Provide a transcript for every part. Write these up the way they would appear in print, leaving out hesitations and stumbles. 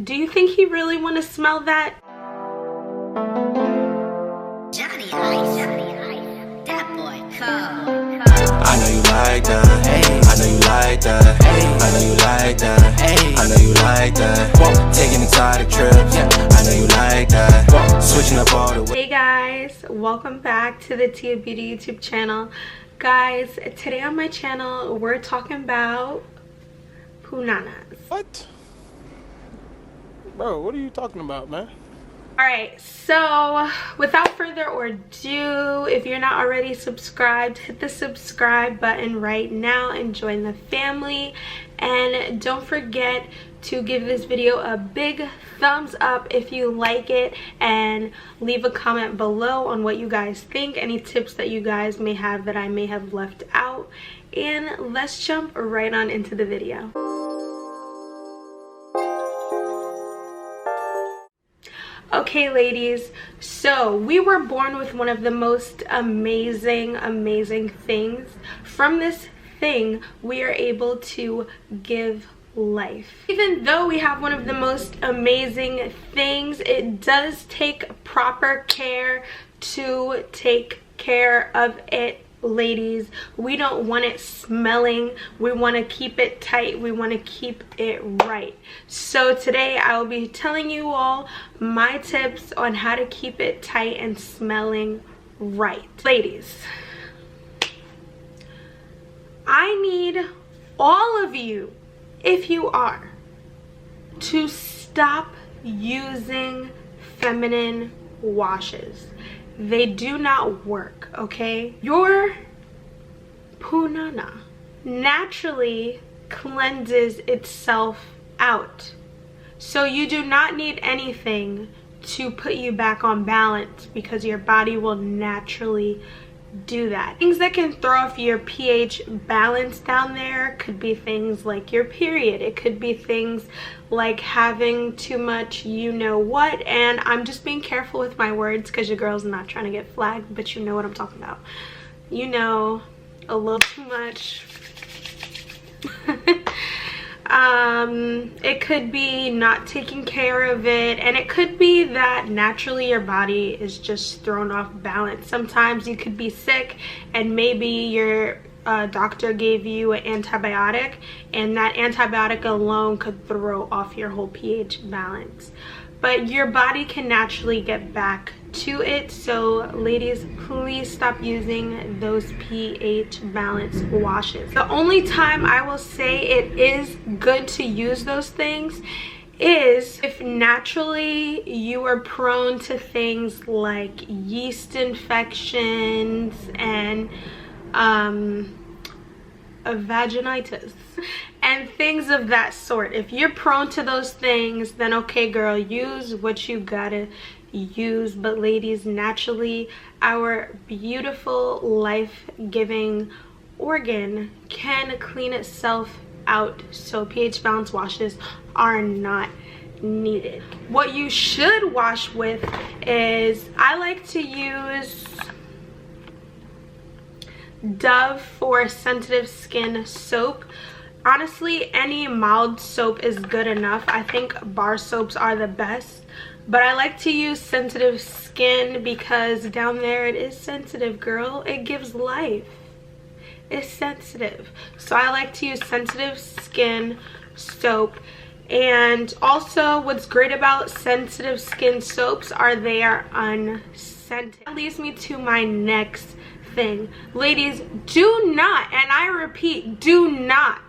Do you think he really want to smell that? Johnny Ice, that boy cold. I know you like that. Hey, I know you like that. Hey, I know you like that. Hey, I know you like that. Whoa, taking exotic trips. Yeah, I know you like that. Whoa, switching up all the way. Hey guys, welcome back to the Tia Beauty YouTube channel. Guys, today on my channel we're talking about punanas. What? Bro, what are you talking about, man? Alright, so without further ado, if you're not already subscribed, hit the subscribe button right now and join the family. And don't forget to give this video a big thumbs up if you like it, and leave a comment below on what you guys think, any tips that you guys may have that I may have left out. And let's jump right on into the video. Okay ladies, so we were born with one of the most amazing things. From this thing we are able to give life. Even though we have one of the most amazing things, it does take proper care to take care of it. Ladies, we don't want it smelling, we want to keep it tight, we want to keep it right. So today I will be telling you all my tips on how to keep it tight and smelling right. Ladies, I need all of you, if you are, to stop using feminine washes. They do not work, okay? Your punana naturally cleanses itself out. So you do not need anything to put you back on balance, because your body will naturally do that. Things that can throw off your pH balance down there could be things like your period. It could be things like having too much you know what, and I'm just being careful with my words because your girl's not trying to get flagged, but you know what I'm talking about. You know, a little too much. It could be not taking care of it, and it could be that naturally your body is just thrown off balance. Sometimes you could be sick and maybe your doctor gave you an antibiotic, and that antibiotic alone could throw off your whole pH balance. But your body can naturally get back to it. So ladies, please stop using those pH balance washes. The only time I will say it is good to use those things is if naturally you are prone to things like yeast infections and vaginitis and things of that sort. If you're prone to those things, then okay girl, use what you gotta use. But ladies, naturally our beautiful life-giving organ can clean itself out, so pH balance washes are not needed. What you should wash with is, I like to use Dove for sensitive skin soap. Honestly, any mild soap is good enough. I think bar soaps are the best, but I like to use sensitive skin because down there it is sensitive, girl. It gives life. It's sensitive. So I like to use sensitive skin soap. And also what's great about sensitive skin soaps are they are unscented. That leads me to my next thing. Ladies, do not, and I repeat, do not.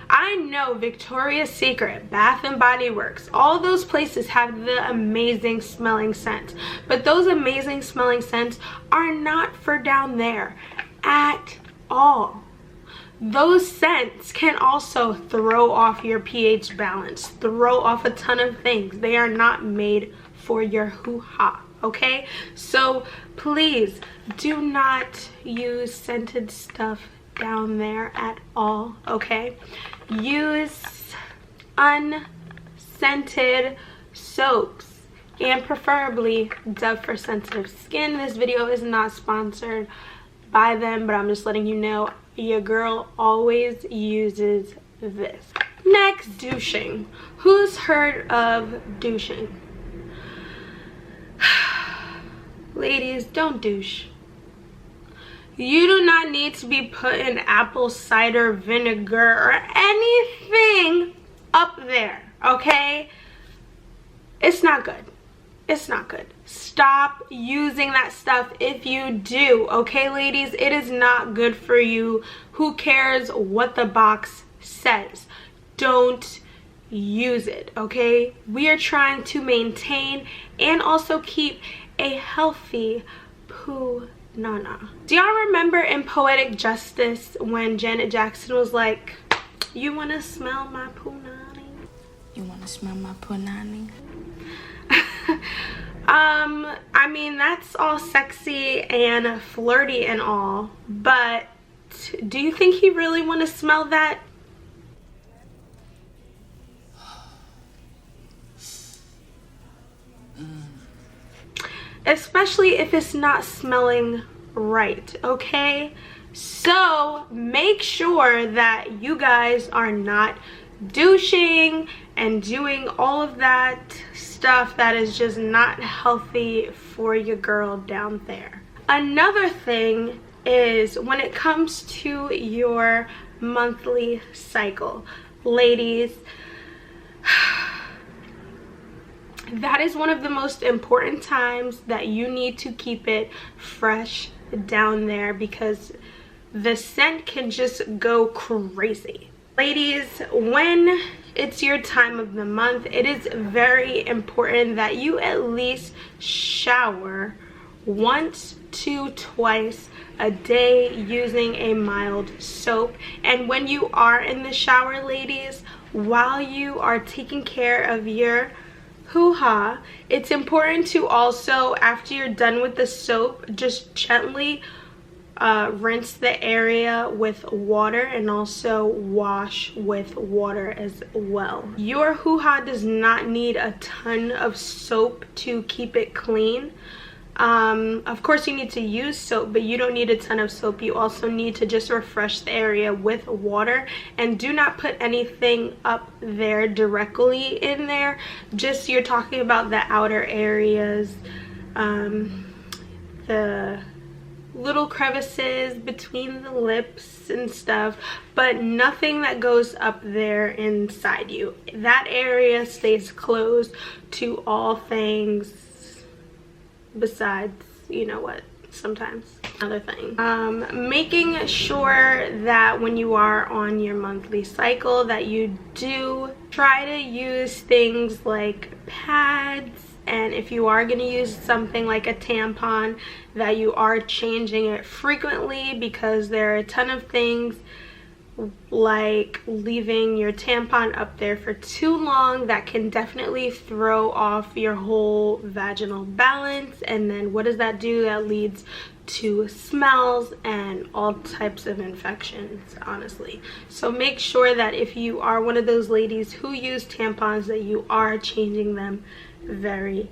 I know Victoria's Secret, Bath and Body Works, all those places have the amazing smelling scents, but those amazing smelling scents are not for down there at all. Those scents can also throw off your pH balance, throw off a ton of things. They are not made for your hoo-ha. Okay, so please do not use scented stuff down there at all. Okay, use unscented soaps, and preferably Dove for sensitive skin. This video is not sponsored by them, but I'm just letting you know your girl always uses this. Next, douching. Who's heard of douching? Ladies, don't douche. You do not need to be putting apple cider vinegar or anything up there, okay? It's not good. It's not good. Stop using that stuff if you do, okay, ladies? It is not good for you. Who cares what the box says? Don't use it, okay? We are trying to maintain and also keep a healthy poo nana. Do y'all remember in Poetic Justice when Janet Jackson was like, you want to smell my poo nani? You want to smell my poo nani? I mean, that's all sexy and flirty and all, but do you think he really want to smell that? Especially if it's not smelling right, okay? So make sure that you guys are not douching and doing all of that stuff that is just not healthy for your girl down there. Another thing is when it comes to your monthly cycle, ladies, that is one of the most important times that you need to keep it fresh down there because the scent can just go crazy. Ladies, when it's your time of the month, it is very important that you at least shower once to twice a day using a mild soap. And when you are in the shower, ladies, while you are taking care of your hoo-ha, it's important to also, after you're done with the soap, just gently rinse the area with water and also wash with water as well. Your hoo-ha does not need a ton of soap to keep it clean. Of course you need to use soap, but you don't need a ton of soap. You also need to just refresh the area with water, and do not put anything up there directly in there. Just, you're talking about the outer areas, the little crevices between the lips and stuff, but nothing that goes up there inside you. That area stays closed to all things besides, you know what, sometimes. Another thing, making sure that when you are on your monthly cycle that you do try to use things like pads, and if you are going to use something like a tampon, that you are changing it frequently, because there are a ton of things like leaving your tampon up there for too long that can definitely throw off your whole vaginal balance. And then what does that do? That leads to smells and all types of infections, honestly. So make sure that if you are one of those ladies who use tampons, that you are changing them very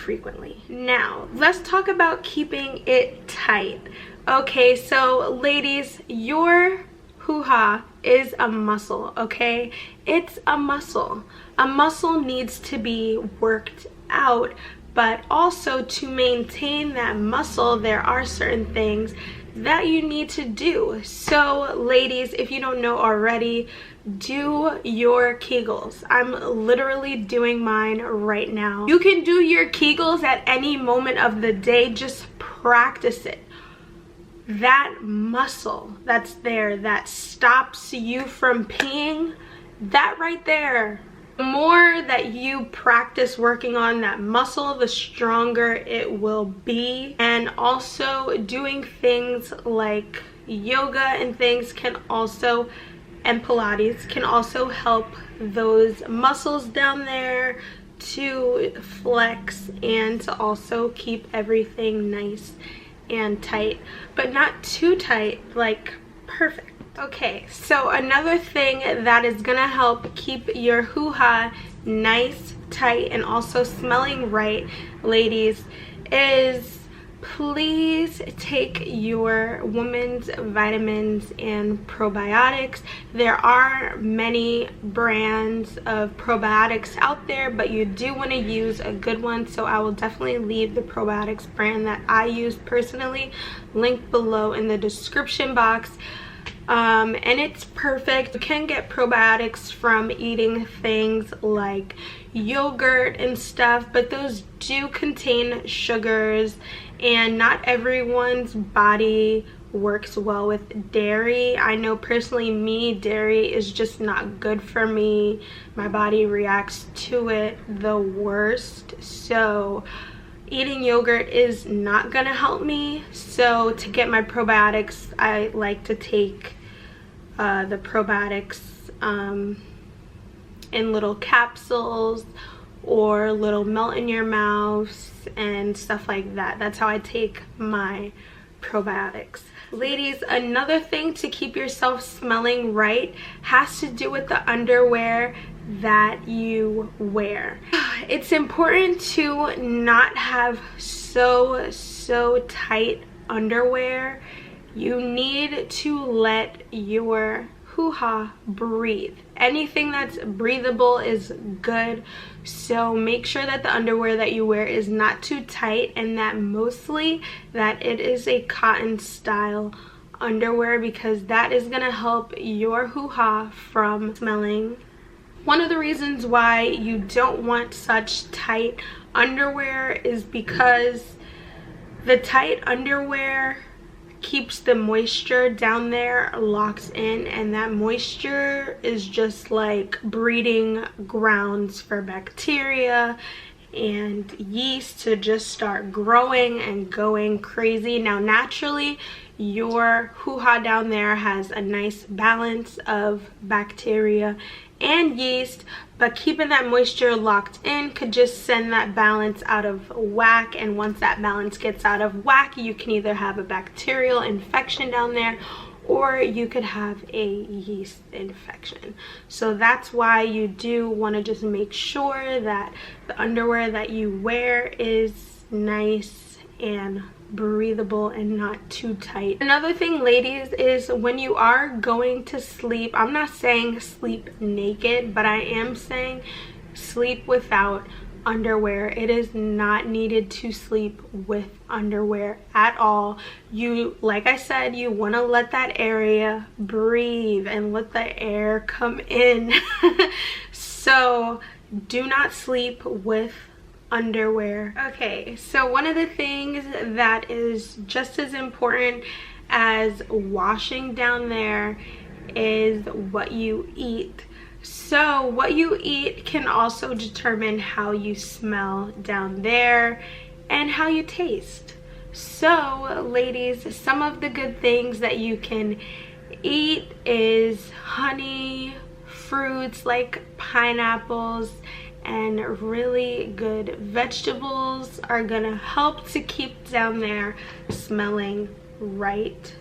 frequently. Now let's talk about keeping it tight. Okay, so ladies, your hoo-ha is a muscle, okay? It's a muscle. A muscle needs to be worked out, but also to maintain that muscle, there are certain things that you need to do. So ladies, if you don't know already, do your Kegels. I'm literally doing mine right now. You can do your Kegels at any moment of the day. Just practice it. That muscle that's there that stops you from peeing, that right there, the more that you practice working on that muscle, the stronger it will be. And also doing things like yoga and things can also, and Pilates can also help those muscles down there to flex and to also keep everything nice and tight, but not too tight, like perfect. Okay, so another thing that is gonna help keep your hoo-ha nice, tight, and also smelling right, ladies, is please take your woman's vitamins and probiotics. There are many brands of probiotics out there, but you do want to use a good one, so I will definitely leave the probiotics brand that I use personally linked below in the description box. And it's perfect. You can get probiotics from eating things like yogurt and stuff, but those do contain sugars, and not everyone's body works well with dairy. I know personally dairy is just not good for me. My body reacts to it the worst, so eating yogurt is not gonna help me. So to get my probiotics, I like to take the probiotics in little capsules or little melt in your mouth and stuff like that. That's how I take my probiotics. Ladies, another thing to keep yourself smelling right has to do with the underwear that you wear. It's important to not have so tight underwear. You need to let your hoo-ha breathe. Anything that's breathable is good, so make sure that the underwear that you wear is not too tight, and that mostly that it is a cotton style underwear, because that is gonna help your hoo-ha from smelling. One of the reasons why you don't want such tight underwear is because the tight underwear keeps the moisture down there locked in, and that moisture is just like breeding grounds for bacteria and yeast to just start growing and going crazy. Now naturally your hoo-ha down there has a nice balance of bacteria and yeast, but keeping that moisture locked in could just send that balance out of whack, and once that balance gets out of whack, you can either have a bacterial infection down there or you could have a yeast infection. So that's why you do want to just make sure that the underwear that you wear is nice and breathable and not too tight. Another thing, ladies, is when you are going to sleep, I'm not saying sleep naked, but I am saying sleep without underwear. It is not needed to sleep with underwear at all. You, like I said, you want to let that area breathe and let the air come in. So do not sleep with underwear. Okay, so one of the things that is just as important as washing down there is what you eat. So what you eat can also determine how you smell down there and how you taste. So ladies, some of the good things that you can eat is honey, fruits like pineapples, and really good vegetables are gonna help to keep down there smelling right.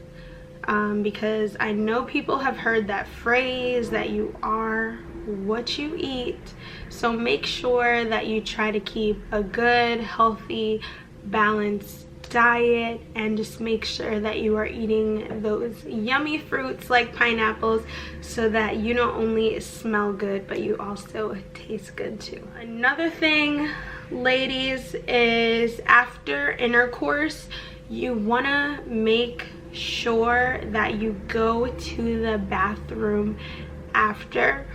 Because I know people have heard that phrase that you are what you eat. So make sure that you try to keep a good, healthy, balanced diet, and just make sure that you are eating those yummy fruits like pineapples, so that you not only smell good but you also taste good too. Another thing, ladies, is after intercourse you want to make sure that you go to the bathroom after.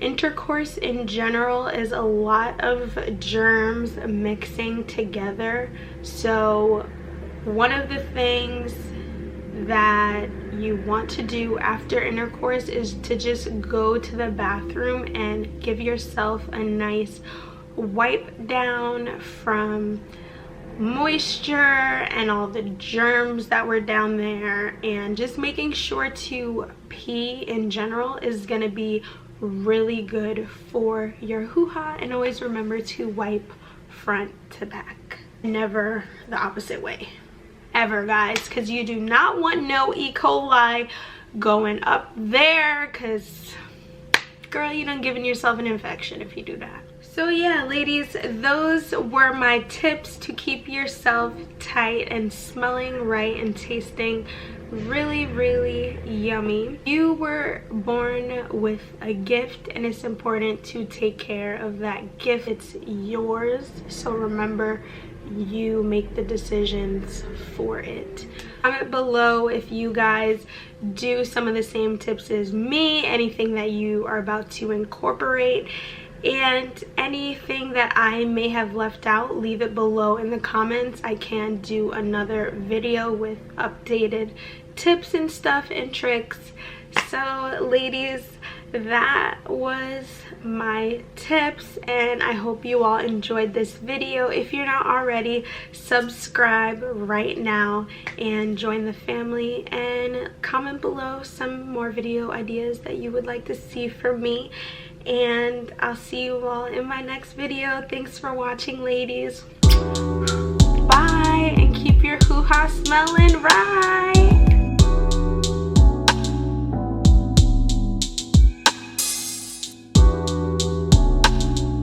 Intercourse in general is a lot of germs mixing together, so one of the things that you want to do after intercourse is to just go to the bathroom and give yourself a nice wipe down from moisture and all the germs that were down there, and just making sure to pee in general is going to be really good for your hoo-ha. And always remember to wipe front to back, never the opposite way, ever, guys, because you do not want no E. coli going up there, because girl, you done giving yourself an infection if you do that. So yeah, ladies, those were my tips to keep yourself tight and smelling right and tasting really, really yummy. You were born with a gift, and it's important to take care of that gift. It's yours, so remember, you make the decisions for it. Comment below if you guys do some of the same tips as me, anything that you are about to incorporate, and anything that I may have left out, leave it below in the comments. I can do another video with updated tips and stuff and tricks. So ladies, that was my tips, and I hope you all enjoyed this video. If you're not already, subscribe right now and join the family, and comment below some more video ideas that you would like to see from me, and I'll see you all in my next video. Thanks for watching, ladies. Bye, and keep your hoo-ha smelling right.